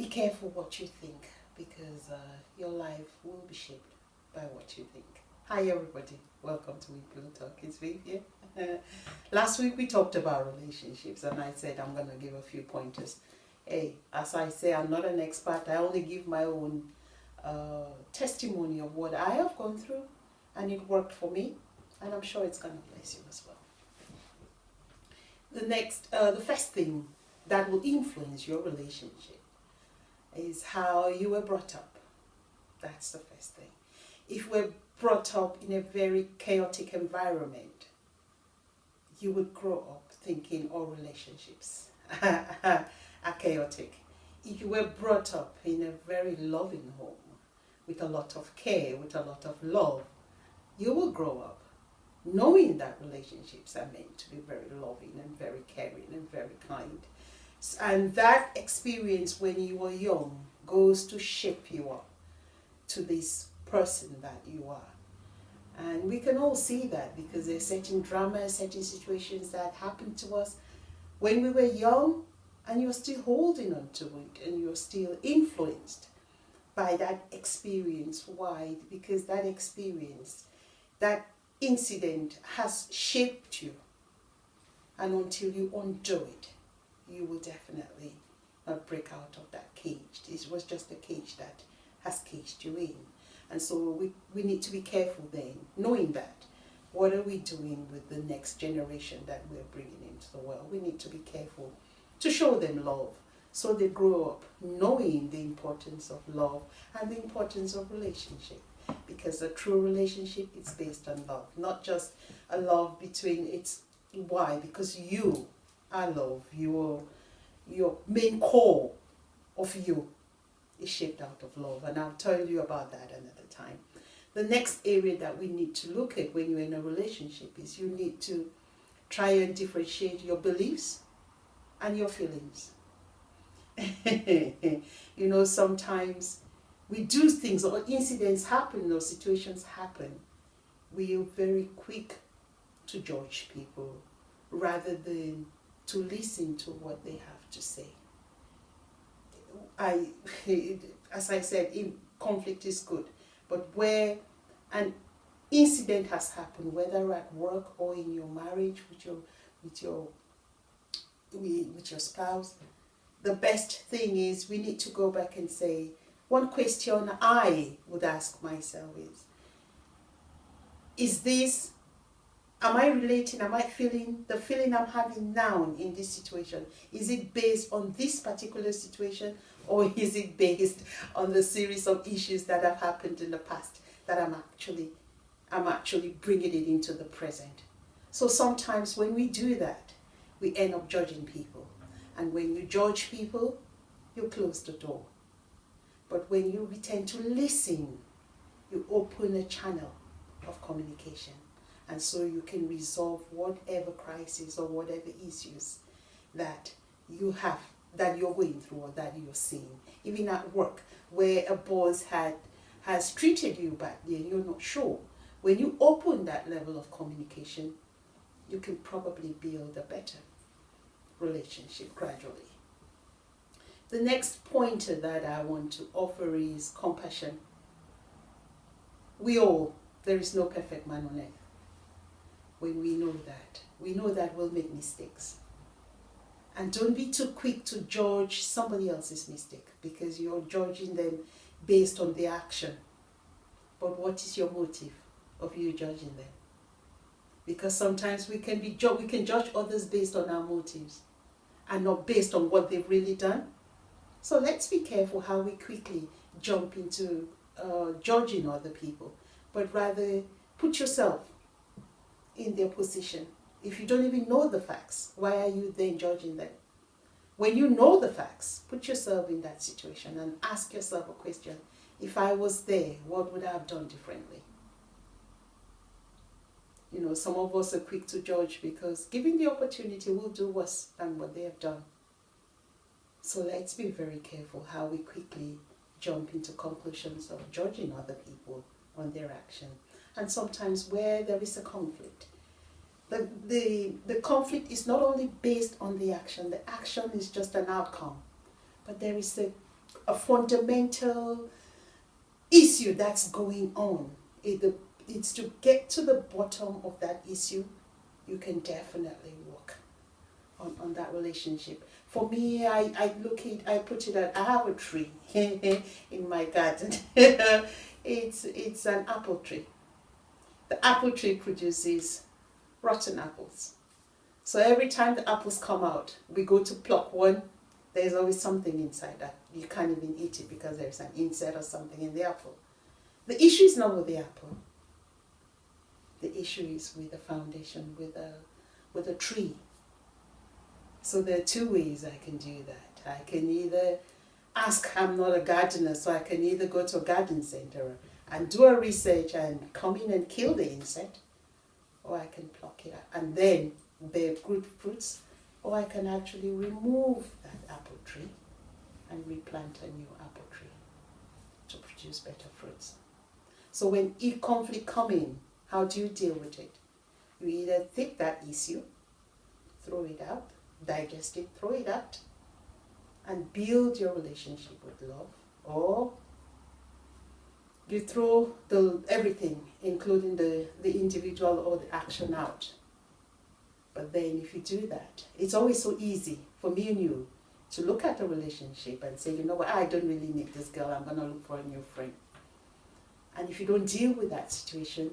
Be careful what you think, because your life will be shaped by what you think. Hi everybody, welcome to Week Pillow Talk. It's Viv here. Last week we talked about relationships and I said I'm going to give a few pointers. Hey, as I say, I'm not an expert. I only give my own testimony of what I have gone through, and it worked for me, and I'm sure it's going to bless you as well. The first thing that will influence your relationship is how you were brought up. That's the first thing. If we're brought up in a very chaotic environment, you would grow up thinking all relationships are chaotic. If you were brought up in a very loving home, with a lot of care, with a lot of love, you will grow up knowing that relationships are meant to be very loving and very caring and very kind. And that experience when you were young goes to shape you up to this person that you are. And we can all see that because there's certain dramas, certain situations that happen to us when we were young, and you're still holding on to it and you're still influenced by that experience. Why? Because that experience, that incident has shaped you, and until you undo it, you will definitely not break out of that cage. It was just a cage that has caged you in. And so we need to be careful then, knowing that. What are we doing with the next generation that we're bringing into the world? We need to be careful to show them love so they grow up knowing the importance of love and the importance of relationship. Because a true relationship is based on love, not just a love between, it's why? Because you are love. Your main core of you is shaped out of love, and I'll tell you about that another time. The next area that we need to look at when you're in a relationship is you need to try and differentiate your beliefs and your feelings. You know, sometimes we do things or incidents happen or situations happen. We are very quick to judge people rather than to listen to what they have to say. As I said, conflict is good, but where an incident has happened, whether at work or in your marriage with your spouse, the best thing is we need to go back and say, one question I would ask myself is this, am I relating, am I feeling, the feeling I'm having now in this situation, is it based on this particular situation, or is it based on the series of issues that have happened in the past that I'm actually bringing it into the present? So sometimes when we do that, we end up judging people. And when you judge people, you close the door. But when you return to listen, you open a channel of communication. And so you can resolve whatever crisis or whatever issues that you have, that you're going through or that you're seeing. Even at work, where a boss has treated you badly and you're not sure. When you open that level of communication, you can probably build a better relationship gradually. The next pointer that I want to offer is compassion. There is no perfect man on earth. When we know that we'll make mistakes. And don't be too quick to judge somebody else's mistake, because you're judging them based on their action. But what is your motive of you judging them? Because sometimes we can judge others based on our motives and not based on what they've really done. So let's be careful how we quickly jump into judging other people, but rather put yourself in their position. If you don't even know the facts, why are you then judging them? When you know the facts, put yourself in that situation and ask yourself a question. If I was there, what would I have done differently? You know, some of us are quick to judge because given the opportunity, we'll do worse than what they have done. So let's be very careful how we quickly jump into conclusions of judging other people on their action. And sometimes where there is a conflict, the conflict is not only based on the action is just an outcome, but there is a fundamental issue that's going on. It's to get to the bottom of that issue. You can definitely work on that relationship. For me, I put it at, I have a tree in my garden. It's an apple tree. The apple tree produces rotten apples. So every time the apples come out, we go to pluck one, there's always something inside that you can't even eat it because there's an insect or something in the apple. The issue is not with the apple. The issue is with the foundation, with a tree. So there are two ways I can do that. I can either I'm not a gardener, so I can either go to a garden center and do a research and come in and kill the insect, or I can pluck it out and then bear good fruits, or I can actually remove that apple tree and replant a new apple tree to produce better fruits. So when conflict come in, how do you deal with it? You either take that issue, throw it out, digest it, throw it out, and build your relationship with love, or you throw everything, including the individual or the action, out. But then if you do that, it's always so easy for me and you to look at a relationship and say, you know what, I don't really need this girl, I'm going to look for a new friend. And if you don't deal with that situation,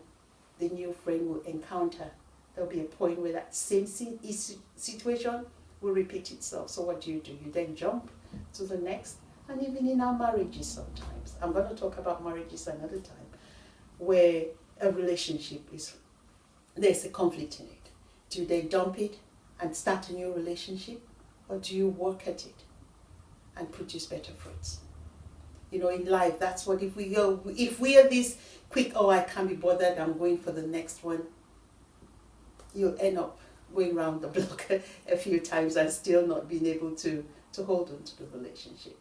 the new friend will encounter, there'll be a point where that same situation will repeat itself. So what do? You then jump to the next. And even in our marriages sometimes, I'm going to talk about marriages another time, where a relationship there's a conflict in it. Do you then dump it and start a new relationship? Or do you work at it and produce better fruits? You know, in life, that's what, if we are this quick, oh, I can't be bothered, I'm going for the next one, you'll end up going around the block a few times and still not being able to hold on to the relationship.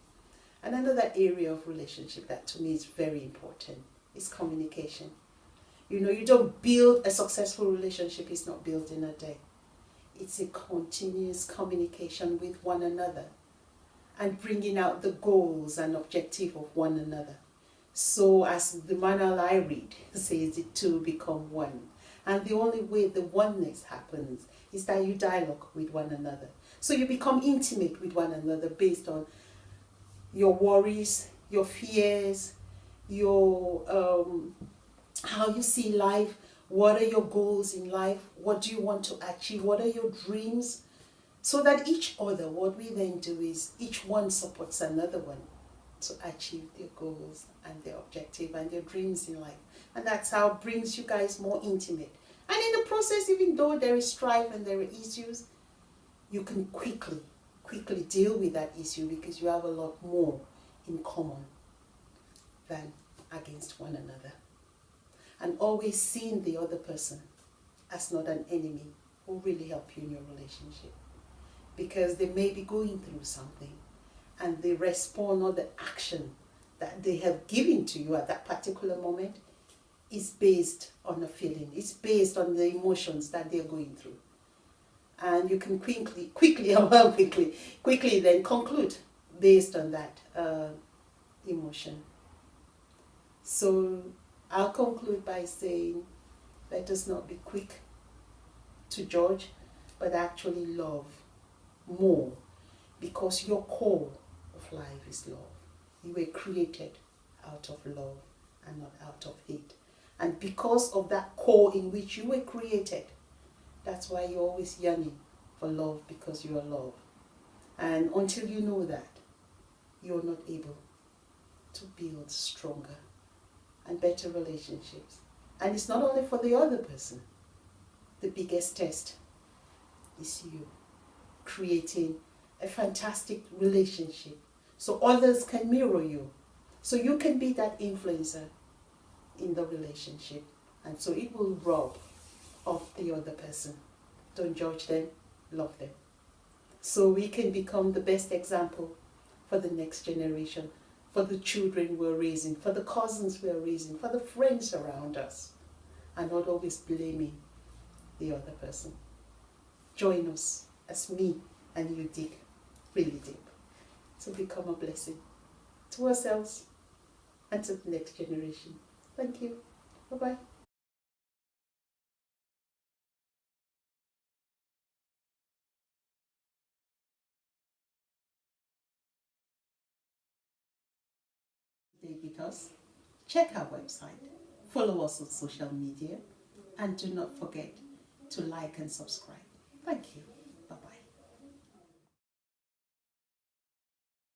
And another area of relationship that to me is very important is communication. You know, you don't build a successful relationship, it's not built in a day. It's a continuous communication with one another and bringing out the goals and objective of one another. So as the manual I read says, the two become one. And the only way the oneness happens is that you dialogue with one another. So you become intimate with one another based on your worries, your fears, your how you see life, what are your goals in life, what do you want to achieve, what are your dreams, so that each other, what we then do is each one supports another one to achieve their goals and their objective and their dreams in life. And that's how it brings you guys more intimate. And in the process, even though there is strife and there are issues, you can quickly deal with that issue because you have a lot more in common than against one another. And always seeing the other person as not an enemy will really help you in your relationship. Because they may be going through something and the response or the action that they have given to you at that particular moment is based on a feeling. It's based on the emotions that they're going through. And you can quickly then conclude based on that emotion. So I'll conclude by saying, let us not be quick to judge, but actually love more, because your core of life is love. You were created out of love and not out of hate. And because of that core in which you were created, that's why you're always yearning for love, because you are love. And until you know that, you're not able to build stronger and better relationships. And it's not only for the other person. The biggest test is you creating a fantastic relationship so others can mirror you. So you can be that influencer in the relationship. And so it will rub off the other person. Don't judge them, love them. So we can become the best example for the next generation, for the children we're raising, for the cousins we're raising, for the friends around us, and not always blaming the other person. Join us as me and you dig really deep to become a blessing to ourselves and to the next generation. Thank you. Bye-bye. Stay with us. Check our website. Follow us on social media. And do not forget to like and subscribe. Thank you.